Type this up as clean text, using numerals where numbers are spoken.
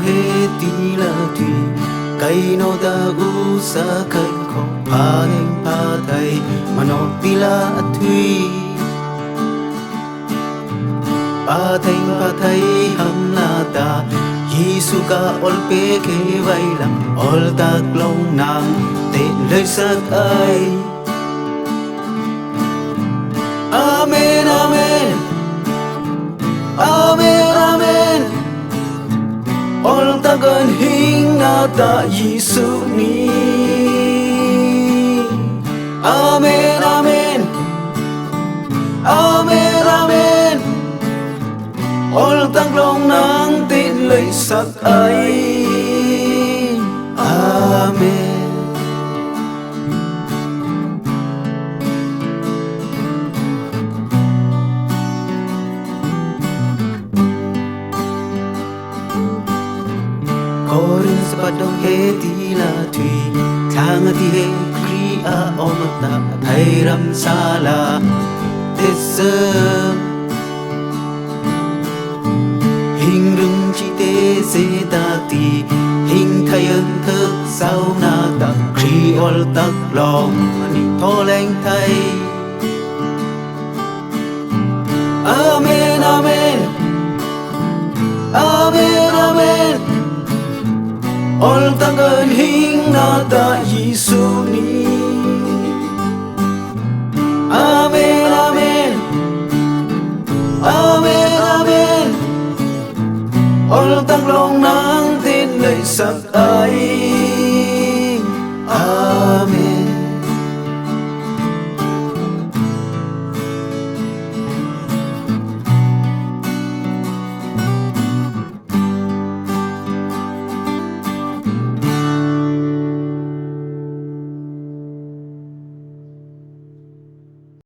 he ti la ti kai no da u sa kai kho pa heng pa thai mano ti la thui pa thai ham la ta Giêsu ka ol pe ke vai lam ol tak long nang te lời sắc ai Amen amen Amen amen ol takan hing na ta Giêsu ni Amen amen Amen amen ol tak long nang tin lời sắc ai Amen Korin sa padong he ti la tui Thang ti he kri a omata Thai ram sala Tesam Hình rung chi tê se ta ti Hình thay ơn thức sao na ta Kri ol tak long Ni tho leng thay Amen amen Amen amen ol takan hing na ta Giêsu ni Amen amen Amen amen ol tak long nang tin lời sắc ai